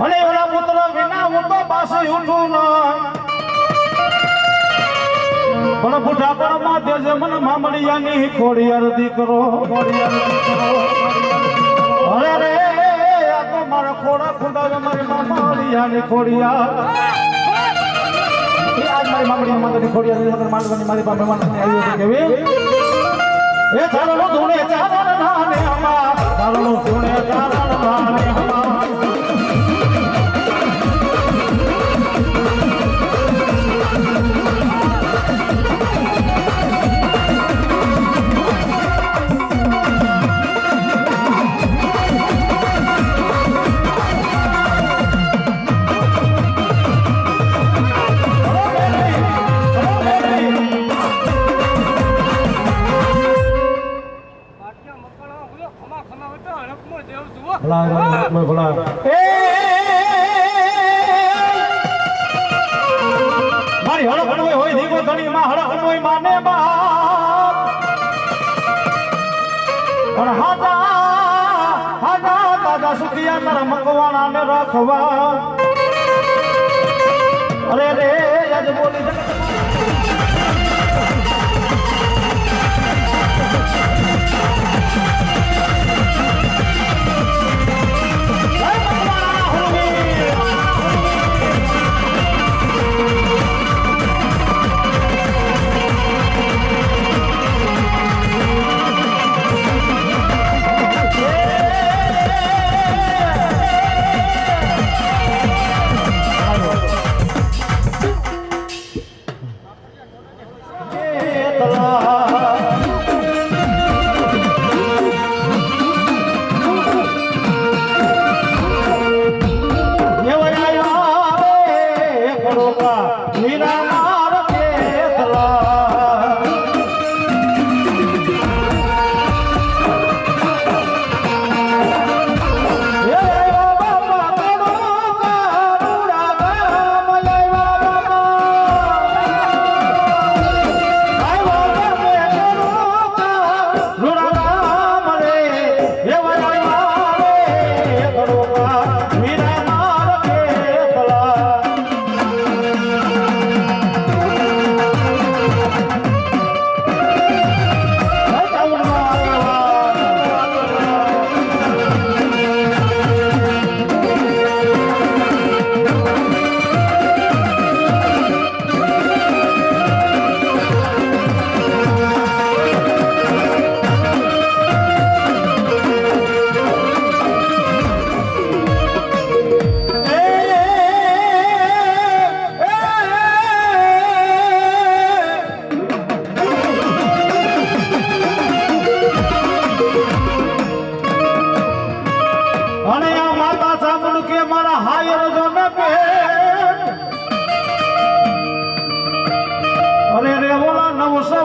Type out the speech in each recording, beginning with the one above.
અને ઓલા પુત્ર વિના હું તો પાછી ઉઠું પણ બુઢા પણ માધ્ય છે મને મામડિયાની ખોડિયાર દીકરો અરે રે આ તો મારા ખોડા ખુંડા મારી મામડિયાની ખોડિયાર આજ મારી મામડિયા ખોડિયાર માનવાની મારી પાસે આવી છે કેવી એ ચાલો ધૂણે ચારણ નાને અમાર ચાલો ધૂણે ચારણ નાને અમાર મારી હળક હોય દીકો ધણી માં હળક હોય માને બાપ પણ હાજા દાદા સુખિયા તારા મકવાણા ને રાખવા અરે રે આજ બોલી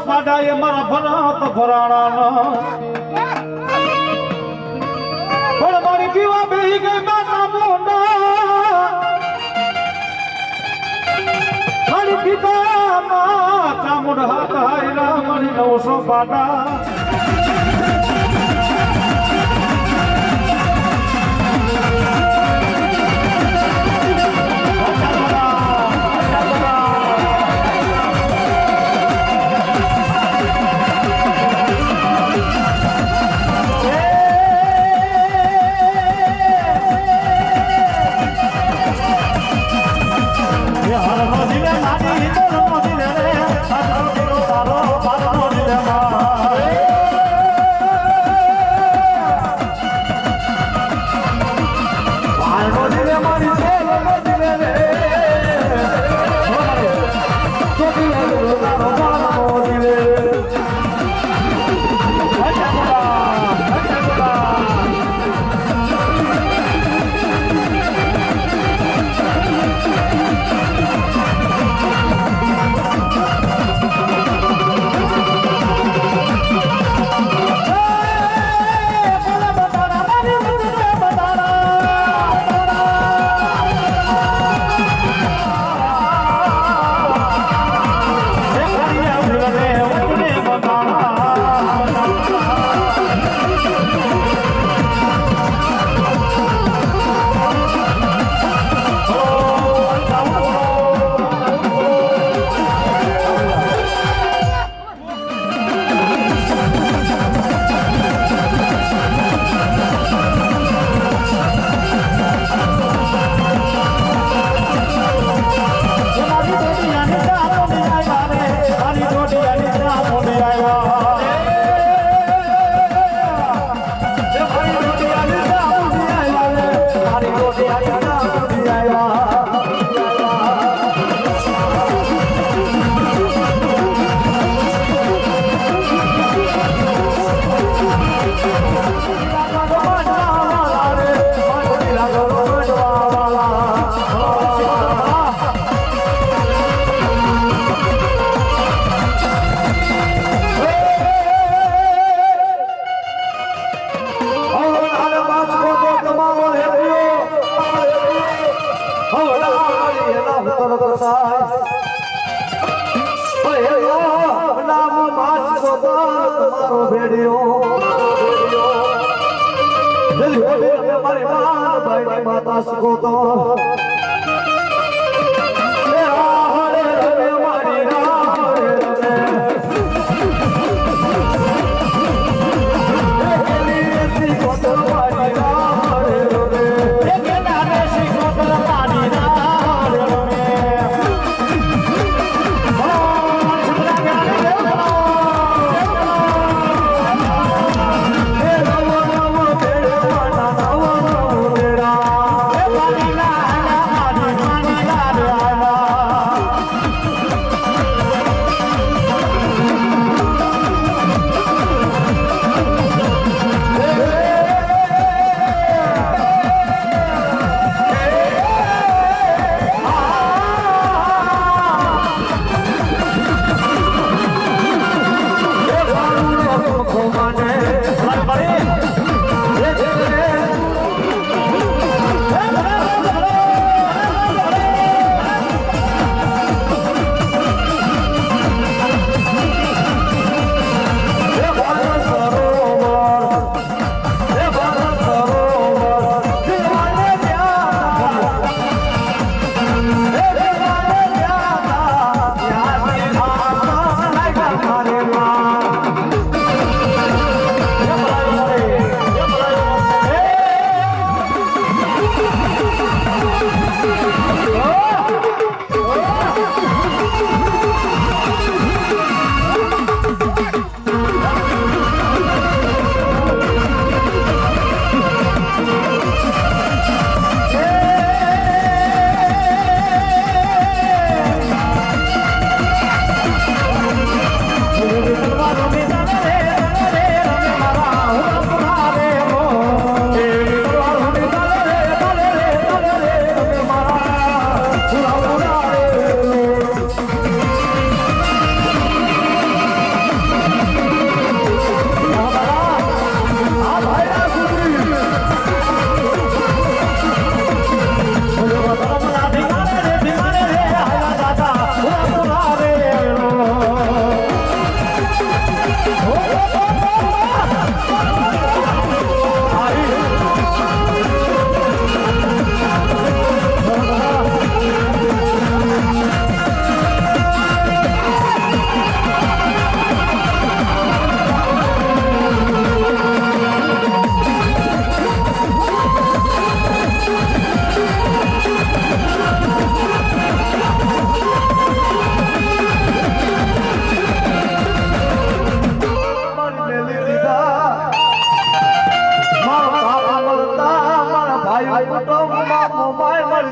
પાડાએ મારા ભરાત ભરાણા પણ મારી પીવા બેહી ગઈ માતા મોંડા મારી પિતા માતા મોંડા હાયરા મારી 900 પાડા Yeah. માતા સુગોતો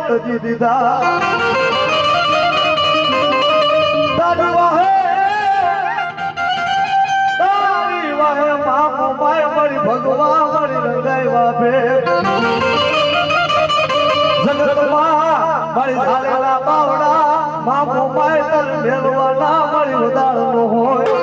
તજી દીધા તારી વાહે મામો માય મળી ભગવા મળી રંગાઈવા ભે જગતમાં મળી ઝાલેલા બાવડા મામો માય તર મેળવા ના મળી ઉદાળનો હોય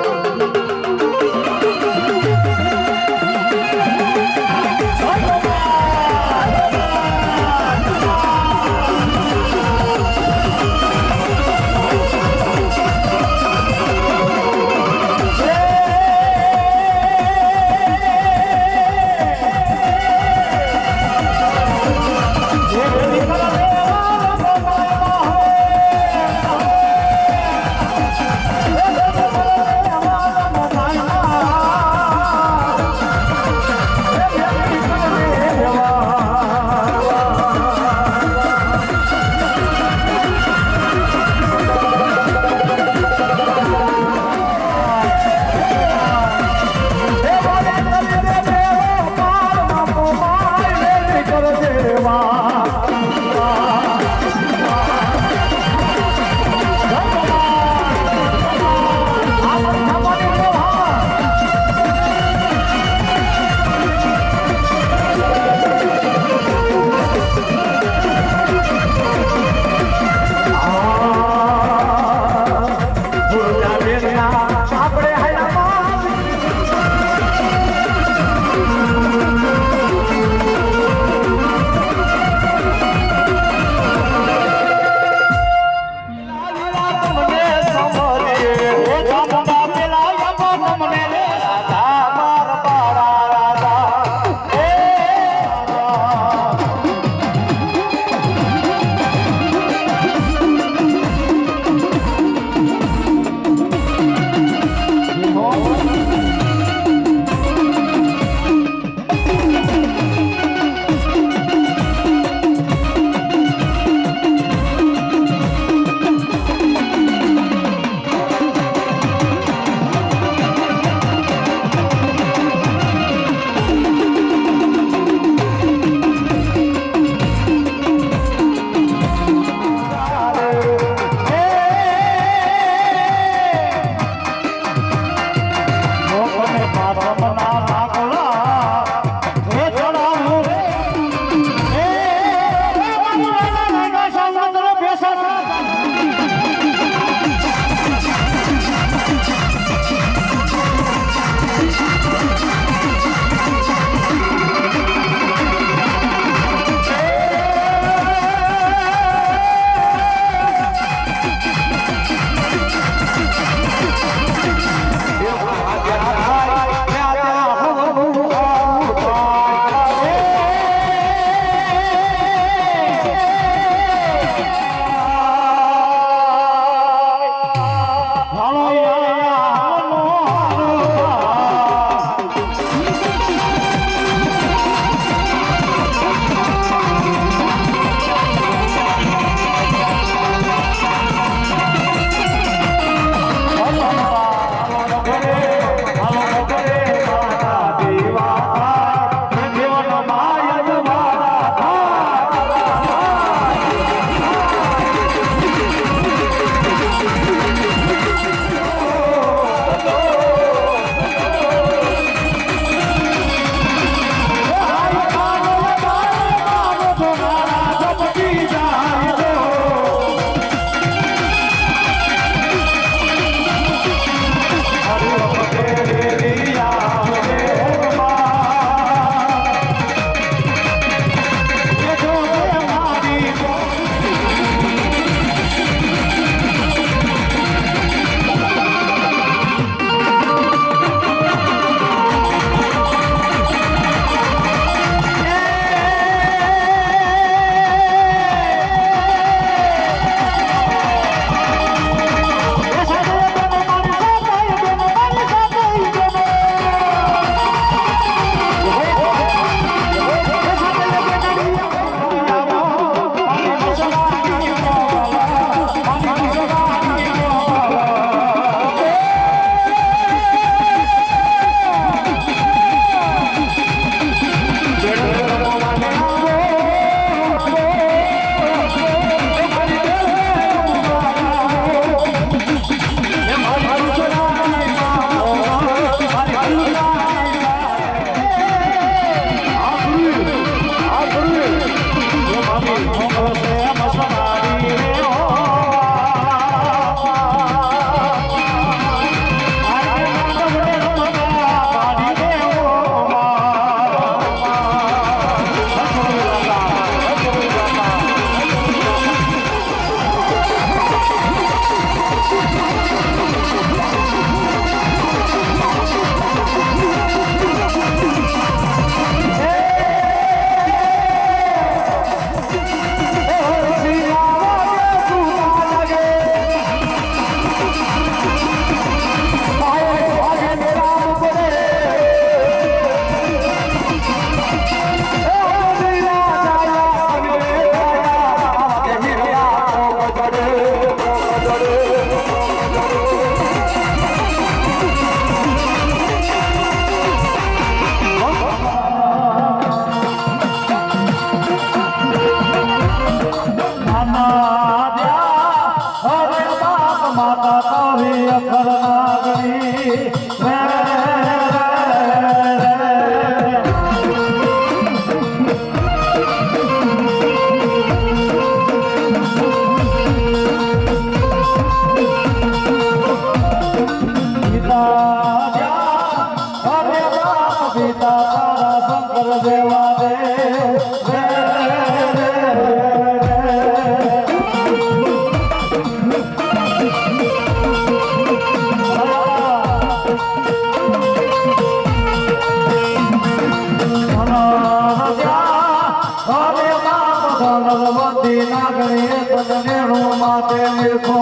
નાગરે તને નો માતે મિલખો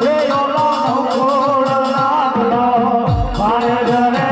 એ ઓલો નોકોડ નાગલો મારે ઘરે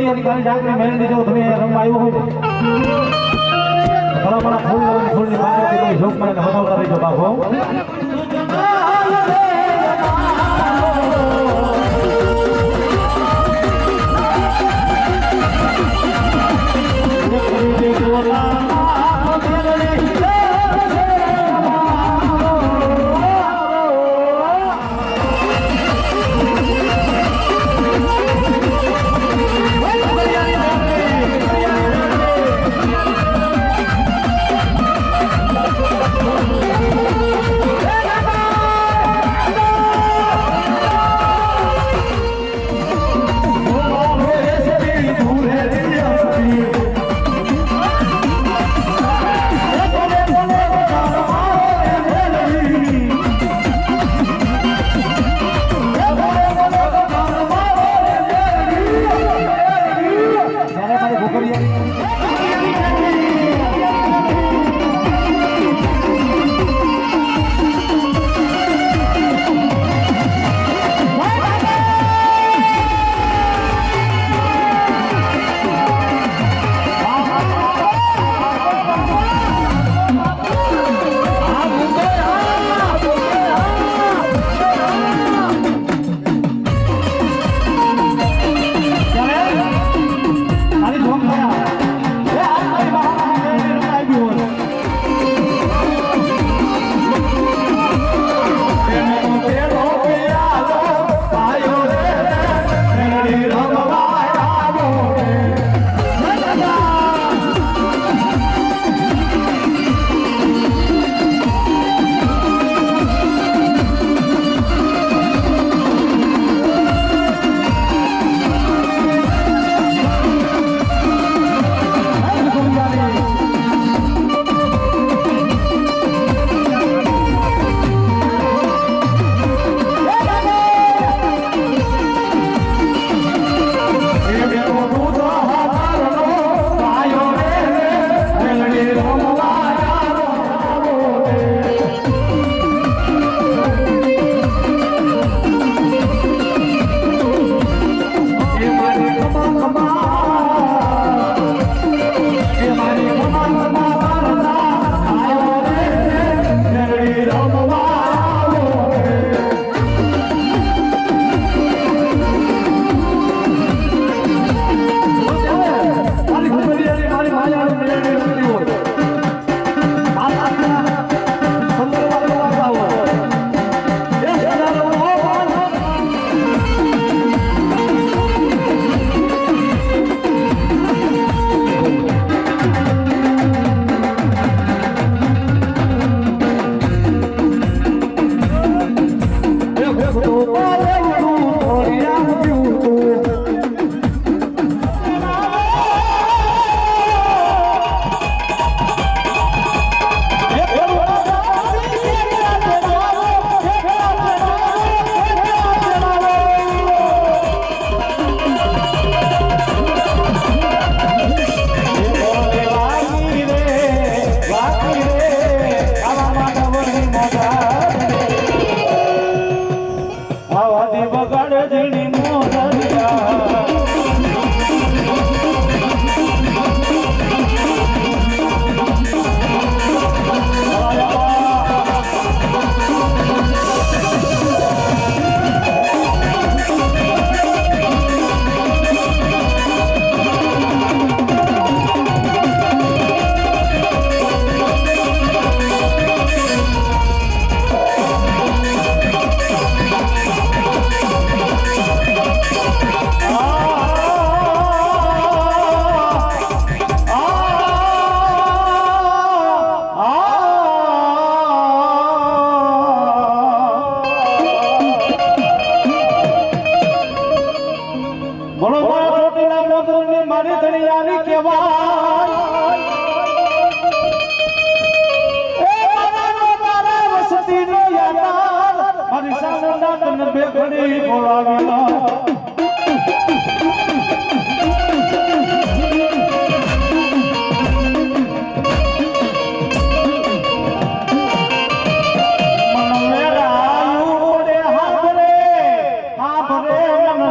ખોડિયાની કાળી ડાકણી મેલડી જો તમે રમવા આવ્યો હોય ઘણા ઘણા ફૂલની બાજુથી કોઈ જોક મને બતાવતા રહેજો બાપો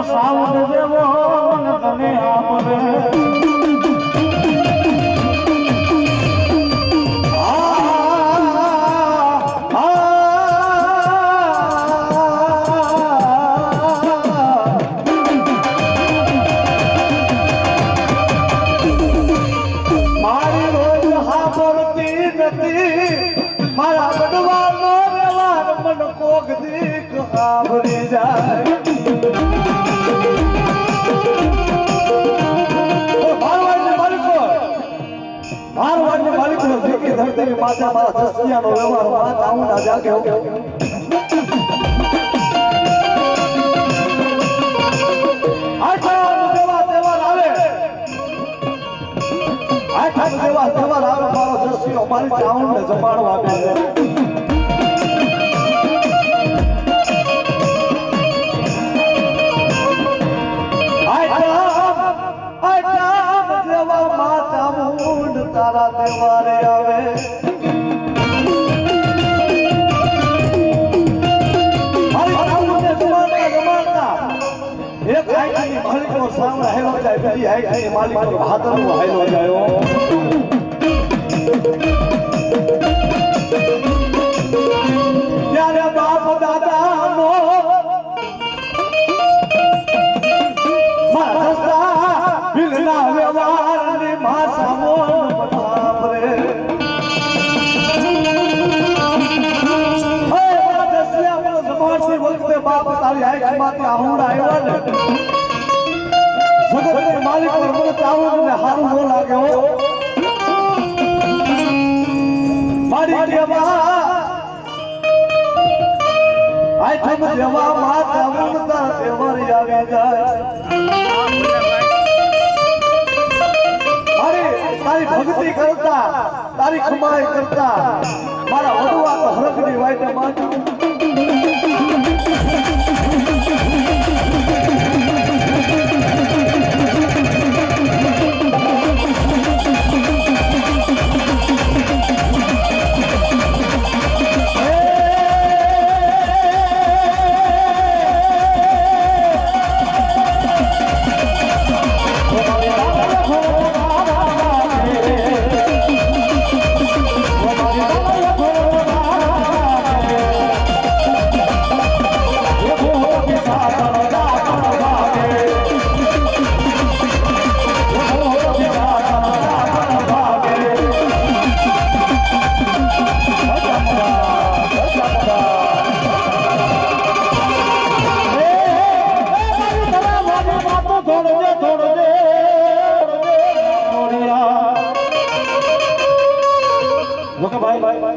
સાઉન્ડ દેવો મને તને આપરે ભગતી નથી મારા બડવાનો વ્યવહાર મન કોક દીક આવરી જાય મારવાડના માલિકો જેકી ધરતી માતા મારા જસ્તિયાનો વ્યવહાર વાત આવું ના જાગ્યો તહેવાર આવે મારો જસ્તિયો મારી ચાવણને જમાડવા આવે તારા તહેવારે આવે એક આઈની માલિકનો સામે હેલો જાય બીજી આઈની માલિકનો હાથનો હેલો જાય ત્યારે બાપ દાદાનો મારા બિલના વ્યવહારની ભાષાનો બાપરે વખતે બાપ તારી આંખમાંથી આહુડા આવ્યા ને જગતના માલિક પર મને ચાવણ ને હારું ન લાગે હો મારી દેવા આઠમ દેવા માં ચાવણ તા તહેવારી આવી જાય તારી ભક્તિ કરતા તારી કમાઈ કરતા મારા વડવા તો હરકની વાઈટે માથું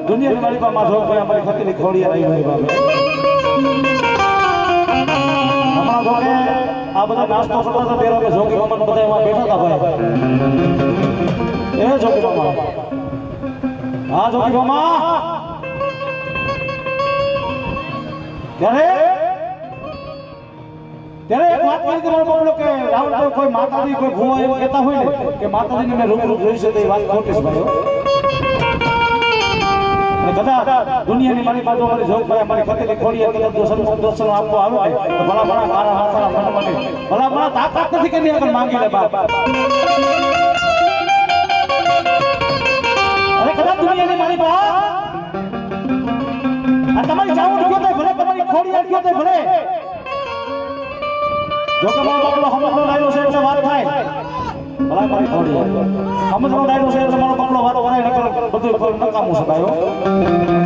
દુનિયાની મારી પાસે જો કોઈ અમારી ખતરી ખોડી આવી હોય બાબે અમાર જોકે આ બધા નાસ્તો કરતા હતા પેરો કે જોકી મમન બધા એમાં બેઠા હતા ભાઈ એ જોકી મામા હા જોકી મામા ત્યારે એક વાત કરી કે બોલો કે રાવણ કોઈ માતાજી કોઈ ભૂવા એમ કહેતા હોય ને કે માતાજીને મેં રૂપ જોઈ છે તો એ વાત ખોટી છે ભાઈ દુનિયાની મારી બાજુ મારી જોગ ભાઈ અમારી ખતરી ખોડીએ કે દર્શન આપવો આવે તો ભલા ભલા મારા હાથના મન મને ભલા ભલા તાકાત નથી કે નહીં માંગી લે બાપ અરે કદાચ દુનિયાની મારી બા આ તમારી ચાવડ ગયો તો ભલે તમારી ખોડિયાર ગયો તો ભલે જો કે મારો બાપલો હમણો લાવ્યો છે એટલે વાત થાય ભલા મારી ખોડિયાર હમણો લાવ્યો છે એટલે મારો બાપલો વાતો કરાય બધું નકામું છે ભાઈઓ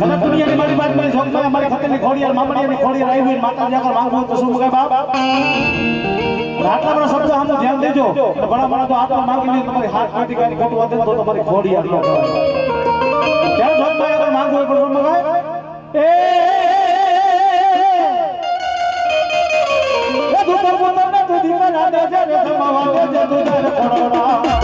અને દુનિયાની મારી વાત મારી જોગ ભાઈ અમારી ખતરી ખોડિયાર મામડિયાની ખોડિયાર આવી હોય માતાજી આગળ માંગવું તો શું મગાય બાપ આટલા બધા શબ્દો આમ ધ્યાન દેજો ભલા ભલા તો આટલા માંગી લે તમારી હાથ કાઢી કાઢી ખોટું વધે તો તમારી ખોડિયાર ન કહેવાય ત્યાં જોગ ભાઈ આગળ માંગવું હોય પણ મગાય એ દુતર બોતરને તું દીકરા રાધે છે રે સમાવા દે છે તું તારે ખોડોડા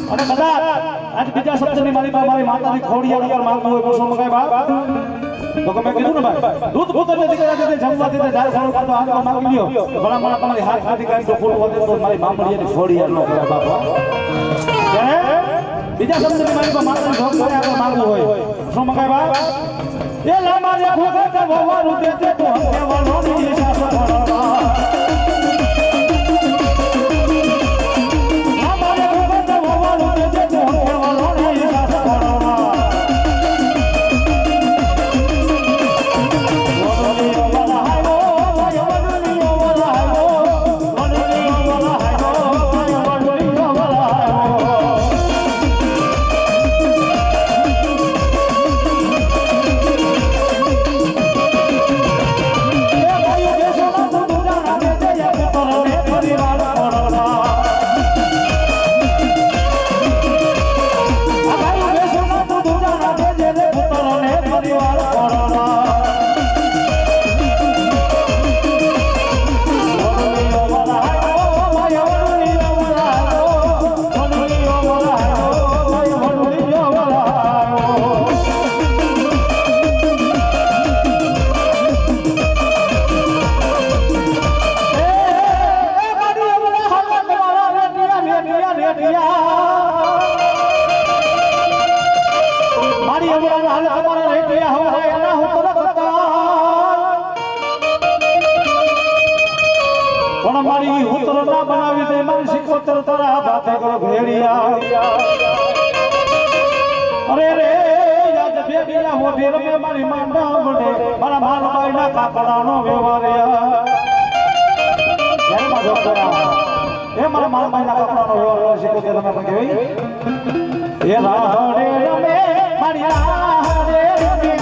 અને કદાચ આજ બીજા શબ્દની મારી માતાની ખોડિયાર ઉપર માંગવું હોય પૂછો મગાય બાપ તો કે મેં કીધું ને ભાઈ દૂધ પુત્રને દીકરા દે જમવા દે ઝાડ ખાડો કાઢો આગળ માંગી લ્યો ભલા ભલા તમારી હાથ ખાધી કાઢી તો ફૂલ વધે તો મારી મામડીની ખોડિયાર નો કહેવાય બાપ બીજા શબ્દની મારી પર માતાની જોગ કરે આગળ માંગવું હોય શું મંગાય બા એ લાંબા જે ભોગત ભવવાનું તે તો કેવલોની સાસ ભરવા લાંબા જે ભોગત ભવવાનું તે તો કેવલોની સાસ ભરવા મારી ઉતર ના બનાવી દે મારી સિકોતર તારા બાતે કરો ભેડિયા અરે રે યાદ ભેડિયા હોધી રમે મારી માંડા બડે મારા માલબાઈ ના કાકડાનો વ્યવહારિયા જય માધવ કરા એ મારા માલબાઈ ના કાકડાનો વ્યવહાર સિકોતર રમે પણ કેવી એ રાડે રમે મારી રાડે રમે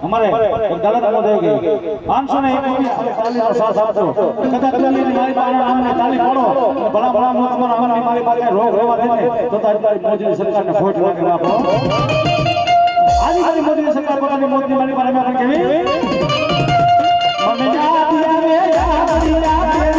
અમારે ગલત અમો થઈ ગઈ 501 તાલીનો સાથ આપજો કદાચ તાલી મારી પાસે આમને તાલી પાડો ભલા ભલા મો તમારો આમને મારી પાસે રોગ રહેવા દે ને તો તારી મોદી સરકારને ફોટ લાગે આપો આજી આજી મોદી સરકાર પોતાની મોદી મારી પાસે આપણે કેવી મને યાદ આવે યાદ મુલાકાત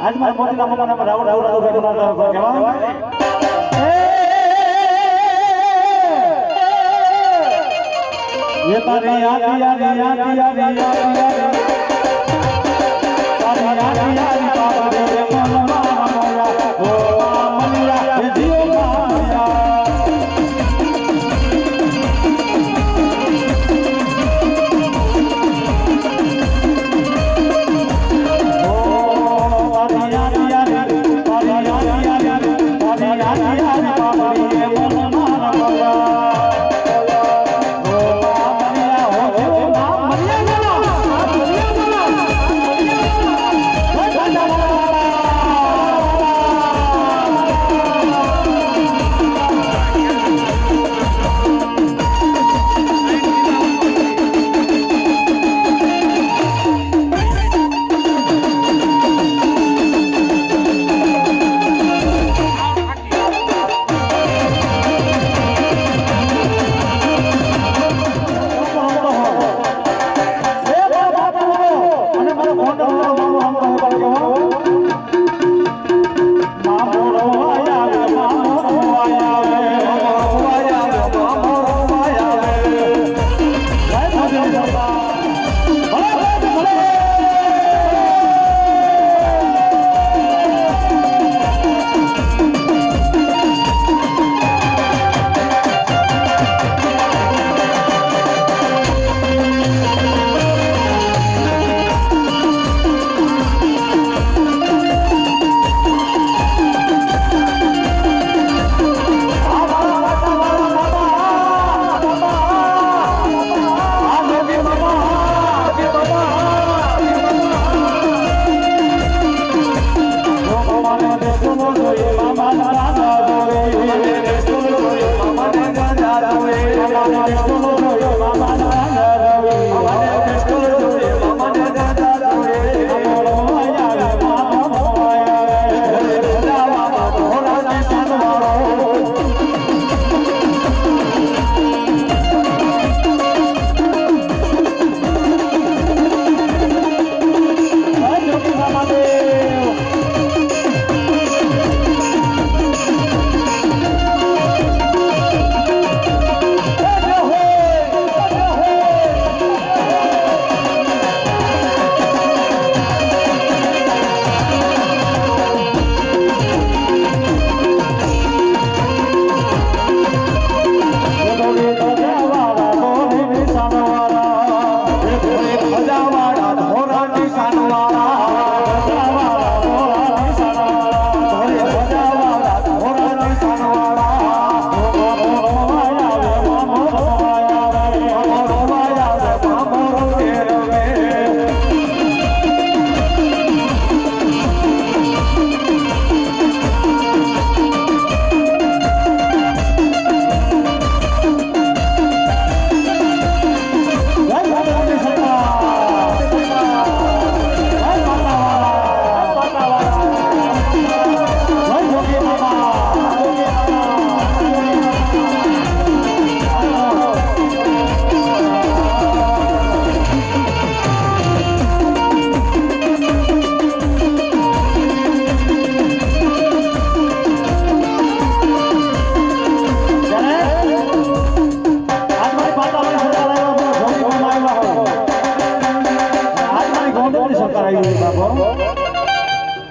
आज मारे मोदी नाम नाम रावण रावण बेटो ना केवा ये तारे याद याद याद याद याद तारे याद याद बाबा रे मन मोरा ओ मन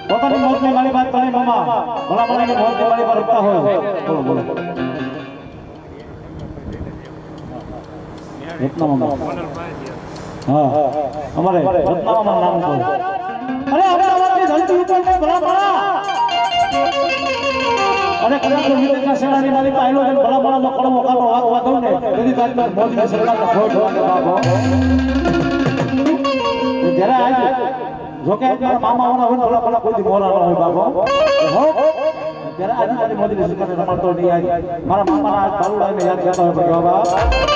પોતાની મોતની મારી વાત કરે મામા ભલા મારી મોતની મારી પર રૂપતા હોય બોલો બોલો રત્ના મામા હા અમારે રત્ના મામા નામ કહો અરે અમદાવાદની ધરતી ઉપર કોઈ ભલા મારા અરે કદાચ વિવેકના સેનાની મારી પાયલો છે ભલા મારાનો કડવો કાઢો વાગ વાગો ને એની તાજમાં મોદીની સરકારને ખોટ વાગે બાબો જ્યારે આજે જોકે મારા મામાઓના હોય ભલા ભલા કોઈ મોરા ન હોય બાબો હો ત્યારે આજે તારી મોદીની સરકારને રમાડતો નહીં આજે મારા મામાના બાલુડાને યાદ કરતા હોય બાબા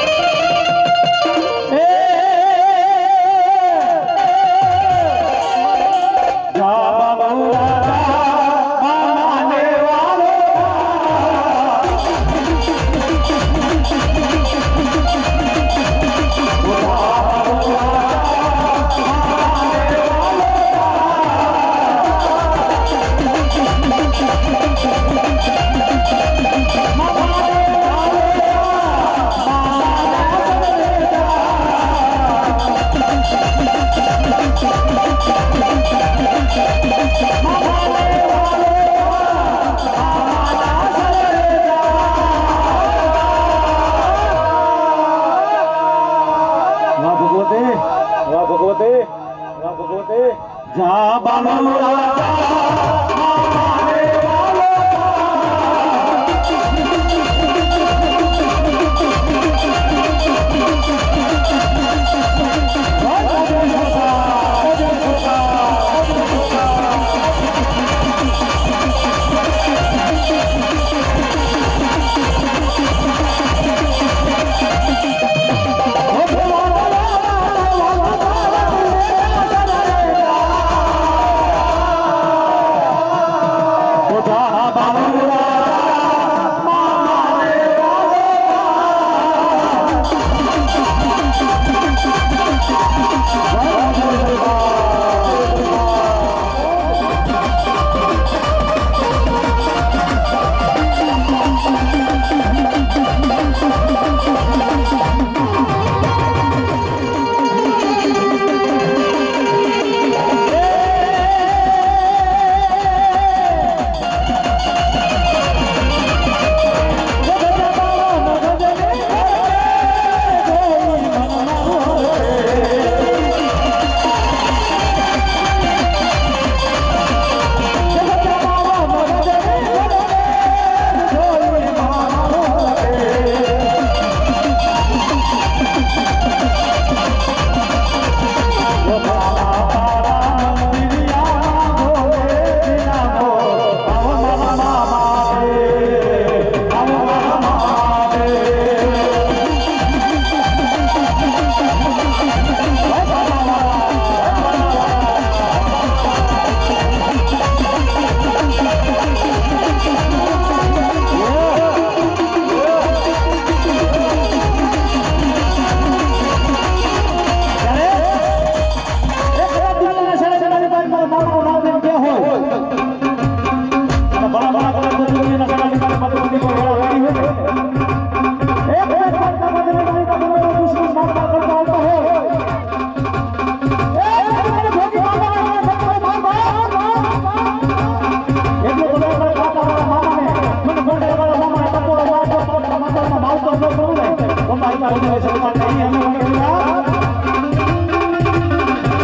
ભાઈ ભાઈ સન્માન નહીં અમે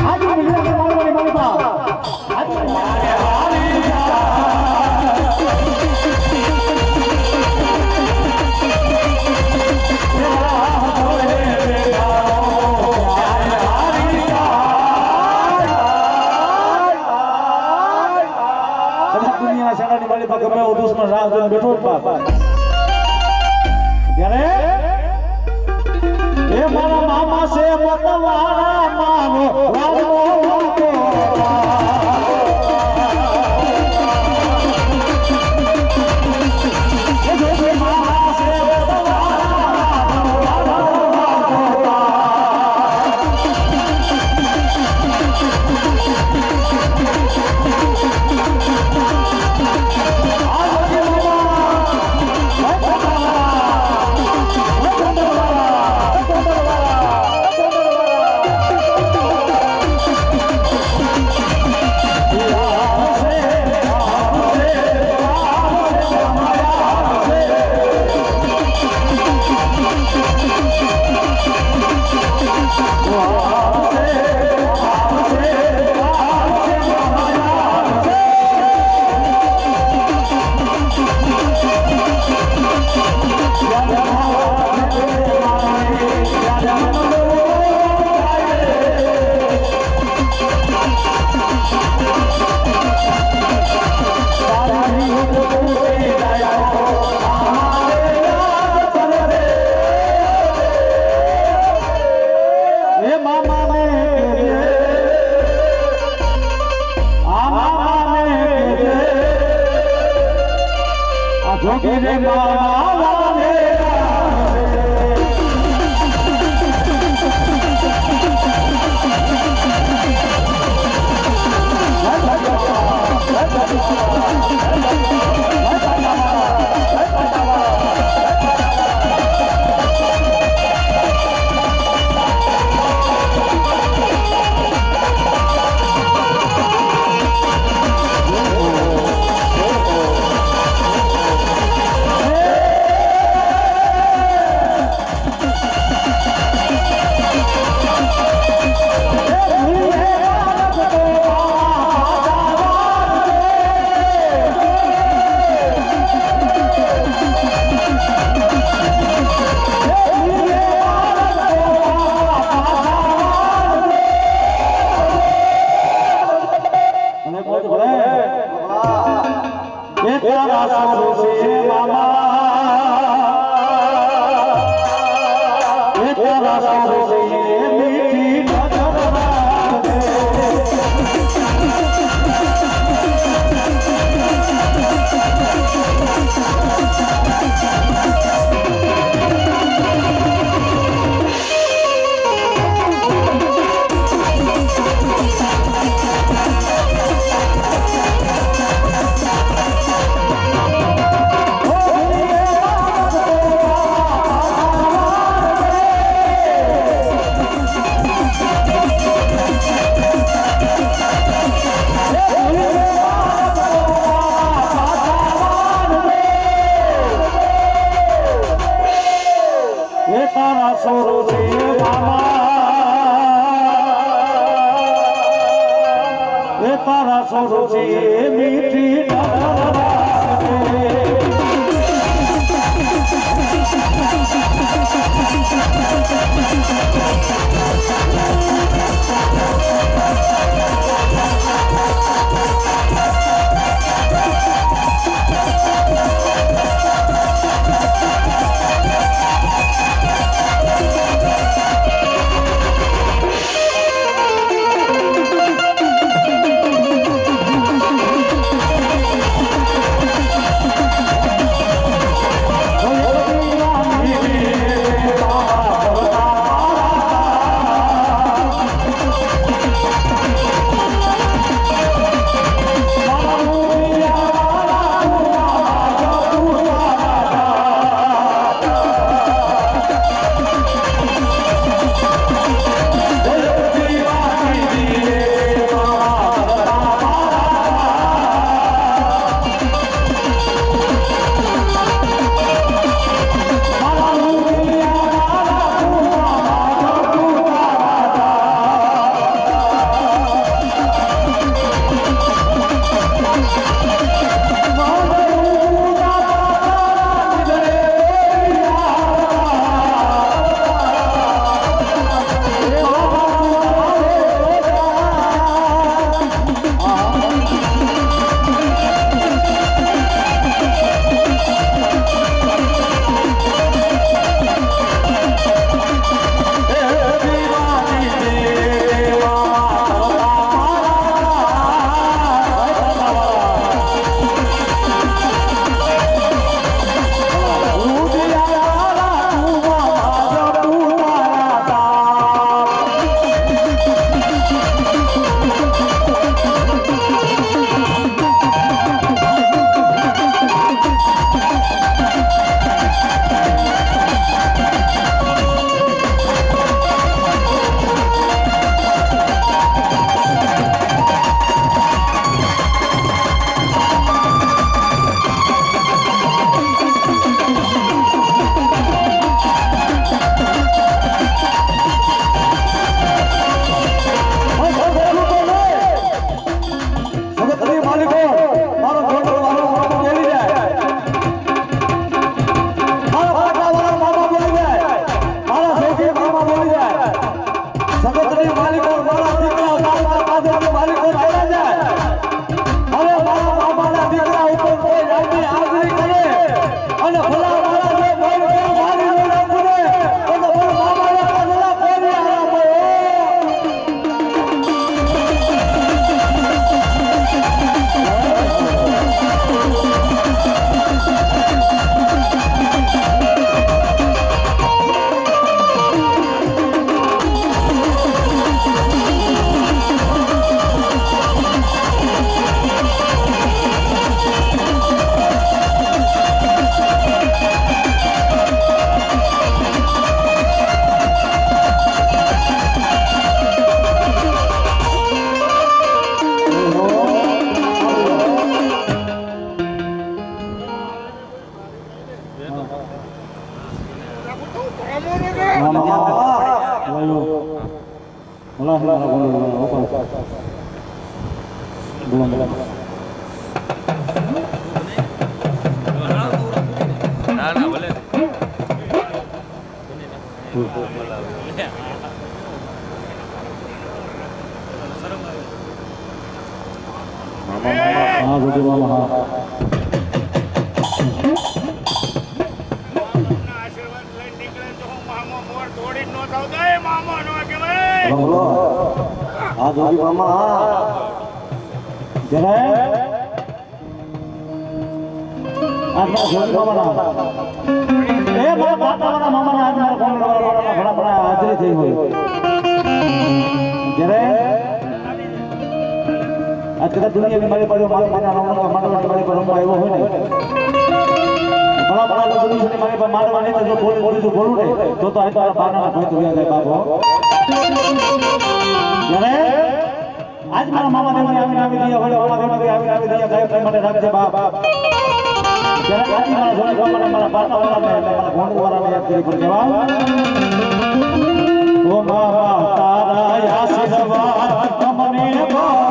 આજ મિલન મારવાની મારી બા આજ મારે હારી દુનિયા શાળાની મારી પાસે ગમે દુશ્મન રાહ જોઈને બેઠો જ બાપ ત્યારે એ મારા મામા છે મોતવાળા મામો વાળો મામા વાયો હલા હલા બોલો ઓકો બોલો ના ના ભલે હા જોડી મામા હા આશીર્વાદ લઈને નીકળે તો હું મામો મોર તોડી ન થાવ દે મામો નો કહેવાય બોલો હા જોડી મામા હા જય આજના જોડી મામા એ મારા બાપાના મામાના આજ મારા કોમળવાળાના ઘણા ઘણા હાજરી થઈ હોય જ્યારે આજ કદાચ દુનિયાની મારી બાજુ મારા મારા મારી પર રમવા આવ્યો હોય ને ઘણા ઘણા લોકો દુનિયાની મારી પર મારવાની તો જો બોલું ને તો આજ મારા બાના ભાઈ તો જાય બાપો જ્યારે આજ મારા મામા દેવને આવી દીયા હોય મામા દેવને આવી દીયા ગાય માટે રાખજે બાપ જ્યારે આજી મારા જોડી મામા મારા બાના વાળાને મારા ભોંડ વાળાને યાદ કરી પણ કેવા ઓ મામા તારા આશીર્વાદ મને ભાવ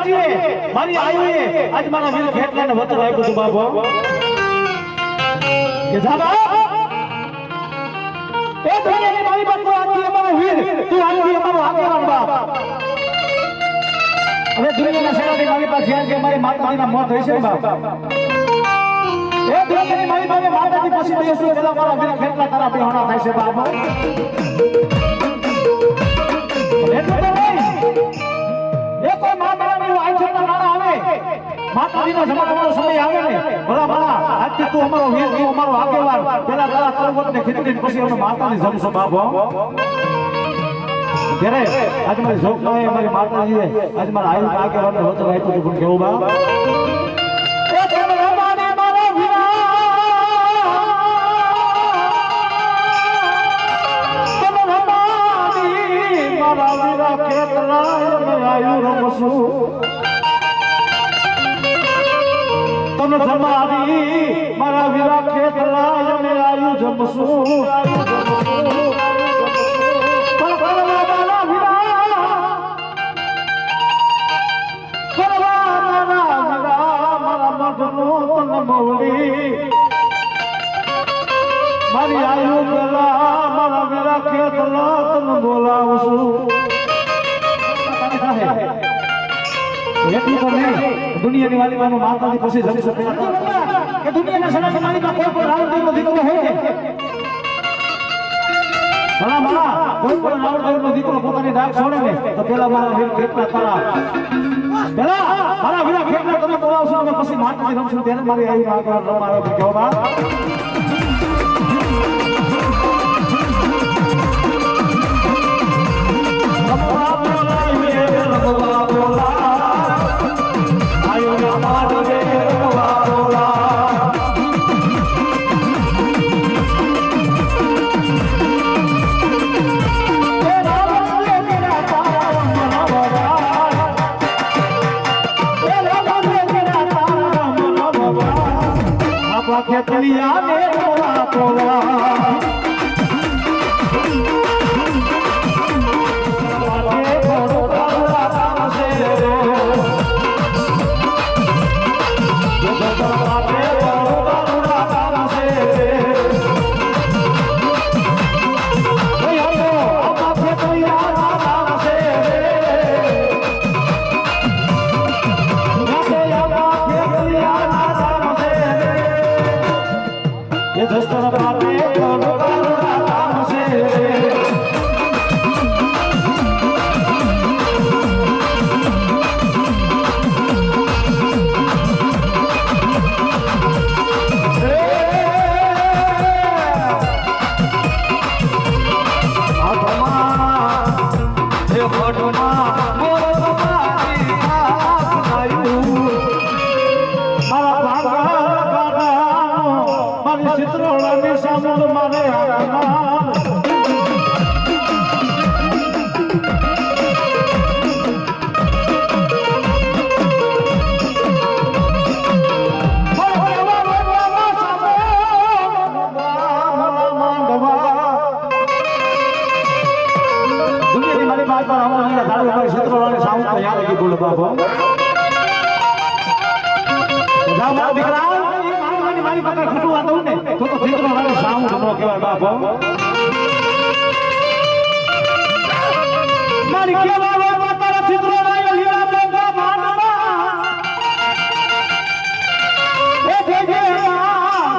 માતાજીએ મારી આયુએ આજ મારા વીર ખેટલાને વચન આપ્યું હતું બાબો કે જાબા એ દુનિયાની મારી બાપ તો આજી અમારો વીર તું આજી અમારો આગેવાન બાપ હવે દુનિયાના સેનાની મારી પાસે જ્યાં જે મારી માતાજીના મોત થઈ છે બાપ એ દુનિયાની મારી પાસે માતાજી પછી બેસી પેલા મારા વીર ખેટલા તારા બેહોણા થાય છે બાપ એટલું તો નહીં એ કોઈ માતાની આંખોના નાણા આવે માતાજીના જમાનાનો સમય આવે ને ભલા ભલા આજથી તું અમારો વીર તું અમારો આગેવાન પેલા તારા તળવટને ખીચડીને પછી અમે માતાજી જમશો બાપો ત્યારે આજે મારી જોગમાં અમારી માતાજીએ આજે મારા આયુ આગેવાનને વચન આપ્યું હતું પણ કેવું બાપ એ તમે રમાને મારો વીરા તમે રમાની મારા વીરા ખેતરા અમે આયુ રમશું તમે જમાડી મારા વીરા ખેતરા અમે આયુ જમશું મારી આયુ પેલા મારા વીરા ખેતલા તને બોલાવશું એટલું તો નહીં દુનિયાની વાલી માનો માતાજી પછી જમશે કે દુનિયાના સનાતન મારી પાસે કોઈ પણ રાવણદેવનો દીકરો હોય છે ભલા ભલા કોઈ પણ રાવણદેવનો દીકરો પોતાની ડાક છોડે ને તો પેલા મારા વીર ખેતલા તારા પેલા મારા વીરા ખેતલા તમે બોલાવશો અને પછી માતાજી રમશું ત્યારે મારી આયુ આગળ રમાડો કેવો બા ખેતલિયા ને પોલા પોલા વાગે ઘોડો કાળા કામસે જો જો વાગે ઘોડો કાળા કામસે ઓય હો આપા ખેતલિયા ના કામસે વાગે આપા ખેતલિયા ના કામસે ये दस्तर बाटे कोनो कारुणा काम से ચિત્રોળાની સામું મારે દુનિયાની મારી બાત પર અમારા ચિત્રોળાની સામું યાદ રાખી બોલો બાપો દીકરા મારી પાસે ખોટું આ દઉં ને તો ચિત્રો મારે સાઉન્ડ નો કહેવાય બાપો મારી કેવા માતાના ચિત્રો રાય લીલા બોગા માંડવા એ દેજે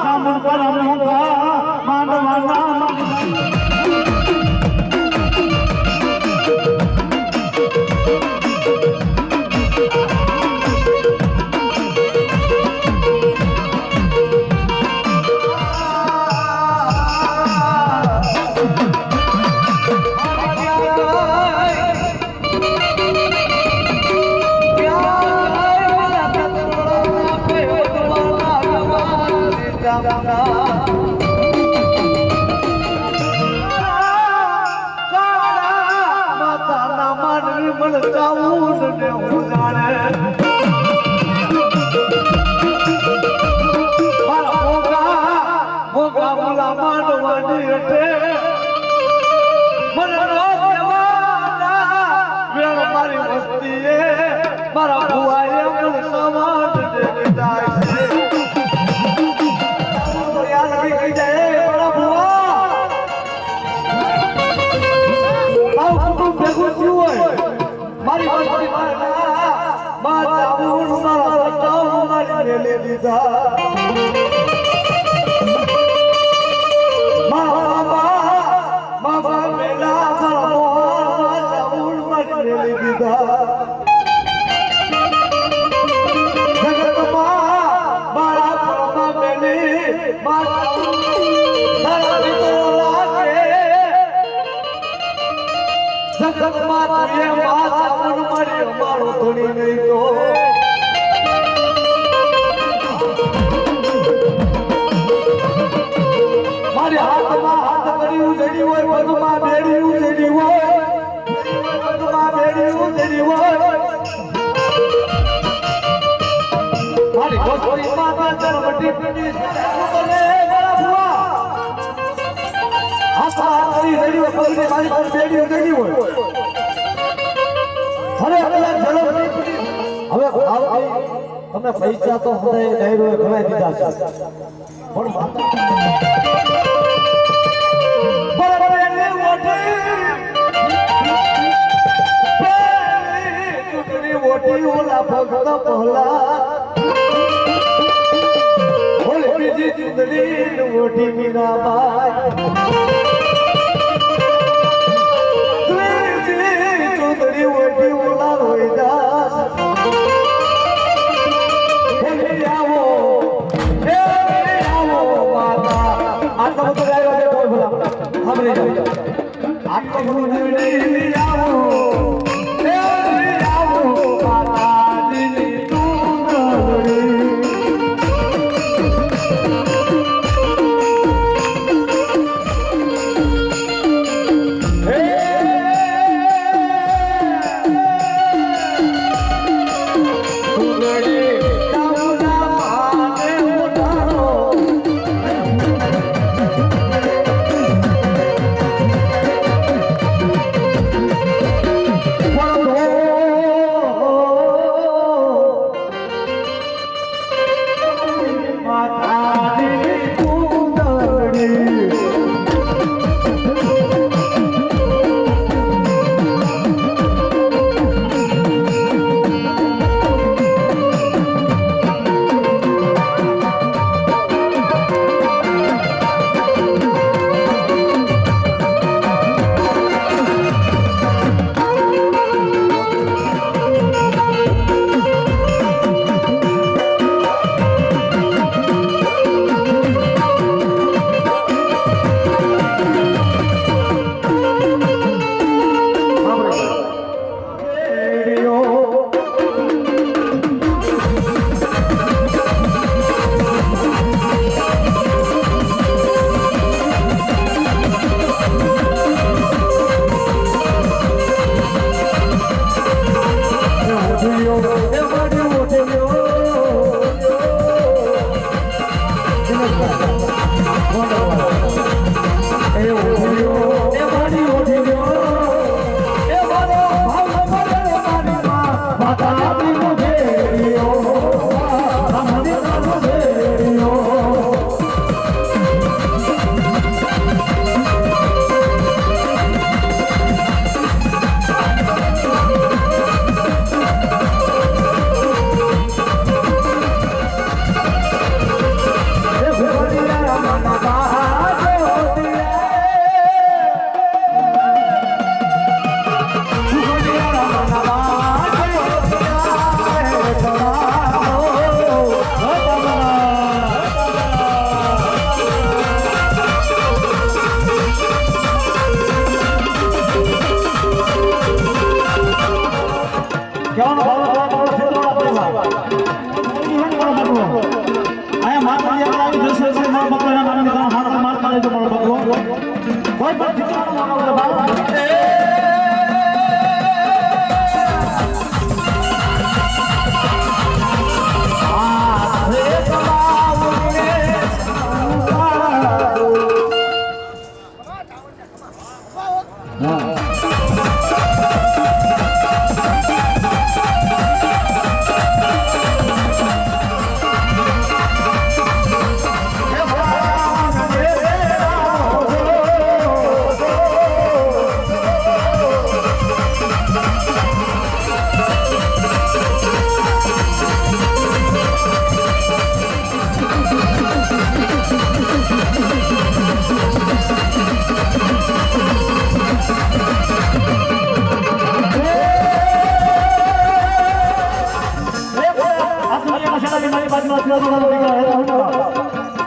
સામું પર અમુકા માંડવાના મારી વસ્તી મારા ભુવાએ મને સમાન દેવી જાય છે યાદ આવી જાય મારા ભુવા આવું કુટુંબ ભેગું થયું હોય મારી મારી મારા આવું મારા બતાવ મારી મેલે દીધા બાબા મેલા મારા આવું મારી મેલે દીધા મારી હાથમાં હાથ કર્યું જડી હોય પગમાં બેડ્યું જડી હોય પગમાં બેડ્યું જડી હોય મારી ગોસ્તી માતા જન્મટી પીડી તને મારા ભુવા હાથમાં હાથ કરી જડી હોય પગને મારી પર બેડ્યું જડી હોય હવે તમે પૈસા તો હૃદય ડાયરો ખવાઈ દીધા છે પણ બરાબર એને ઓટી ઓલા ભગત પહેલા ઓલે બીજી ચુંદડી ઓટી મીરાબાઈ ચુંદડી ઓટી ઓલા રોહિદાસ આટલો બધો ગાયો છે કોઈ ભલા સાંભળી જાઓ આટલો બધો નીડી આવો એ આવો માતાજીની ચૂંદડી બધા દીકરા રહેતા હોય ને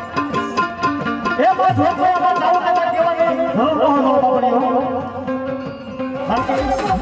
એ બસ જોખમાં જાવ ને કહેવાની ઘણો બાપડી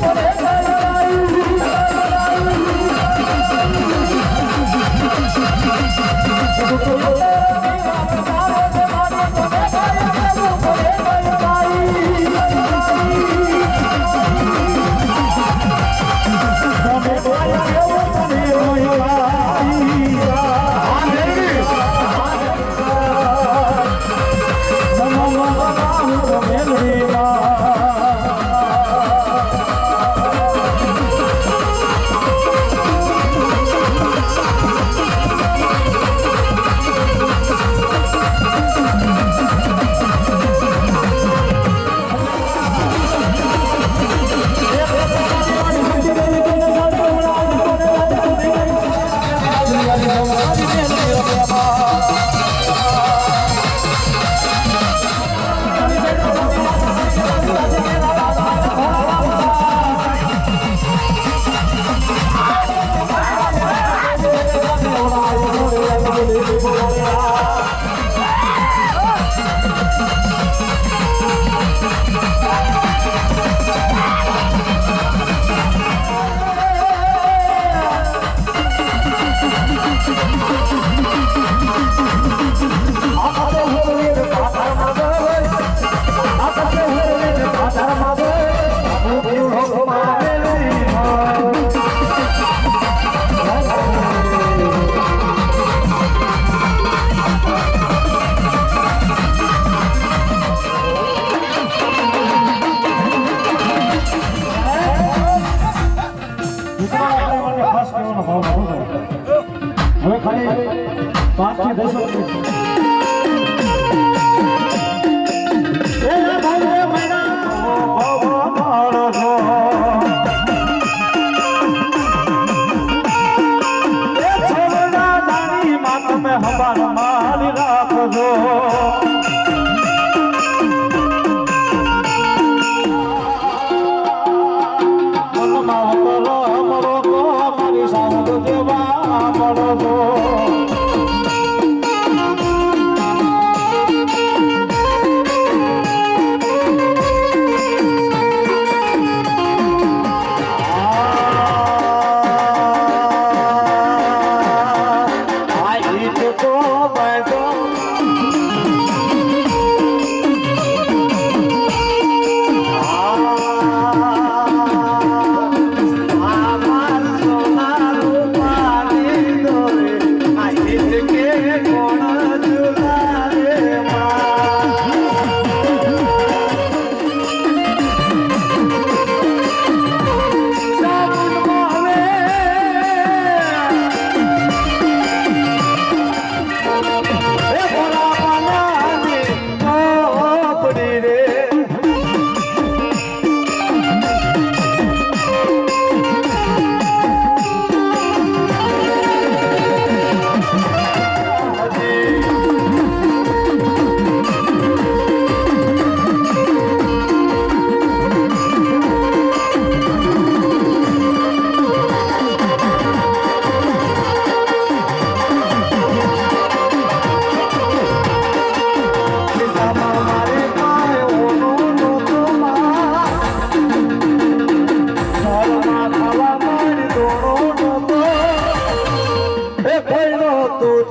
હવે ખાલી 5 થી 10 એ ભાઈ મૈના ભાવ છો એ છોડા જાની માત મે હમાર માલી રાખજો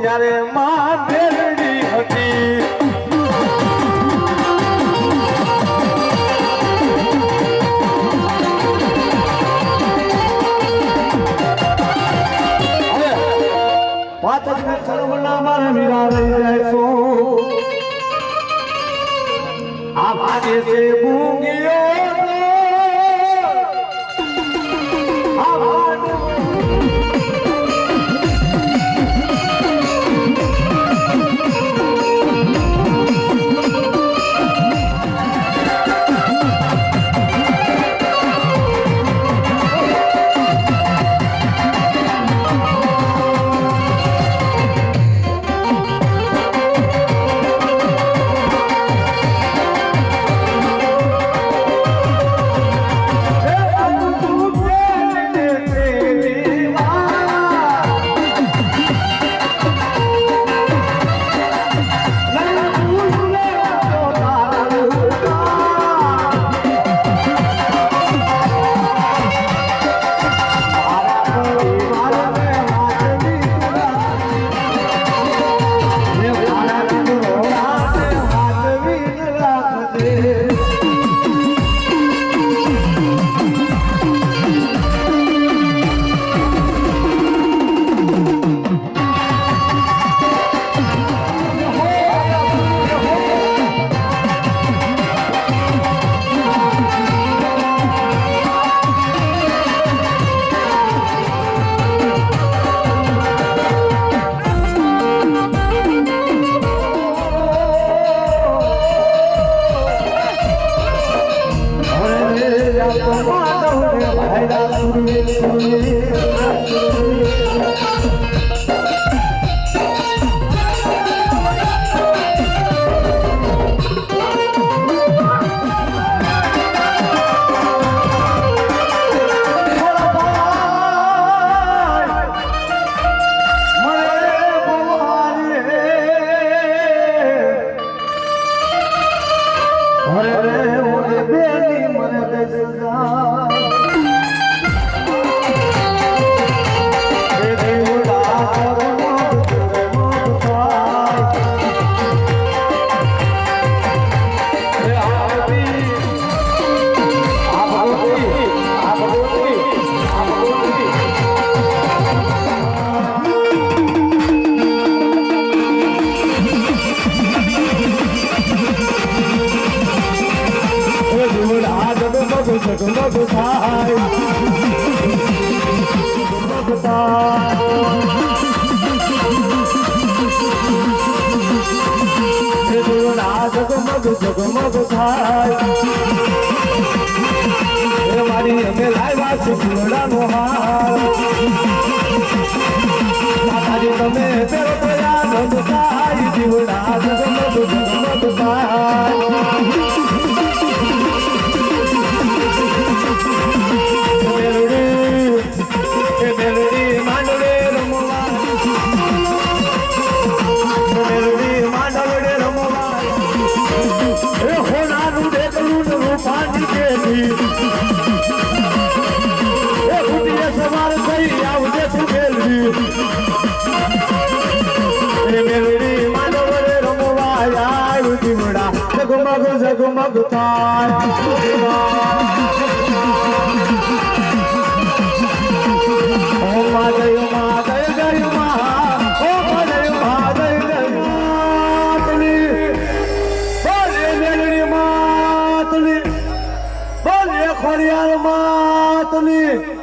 ત્યારે માં મેલડી હતી પાંચ જ સર્વના મારે મીરા રહી જાય છો આ ભાગે છે મૂંગીઓ આ ભાગે અરે રે ઓરે બેની મને દસજા એ દેવડા જગમગ થાય જગમગ થાય એ મારી અમે લાવ્યા છે જીવડાનો હાર માતાજી તમે તેરો તો આનંદ થાય જીવડા જગમગ થાય સવાર થઈ આવજે તું મેલવી મેલડી માનવ રે રમવા આવ્યું જીવડા જગમગ જગમગ થાય ઓ માદય માદય જય મહા ઓ માદય માદય જય માતલી બોલે મેલડી માતલી બોલે ખોડિયાર માતલી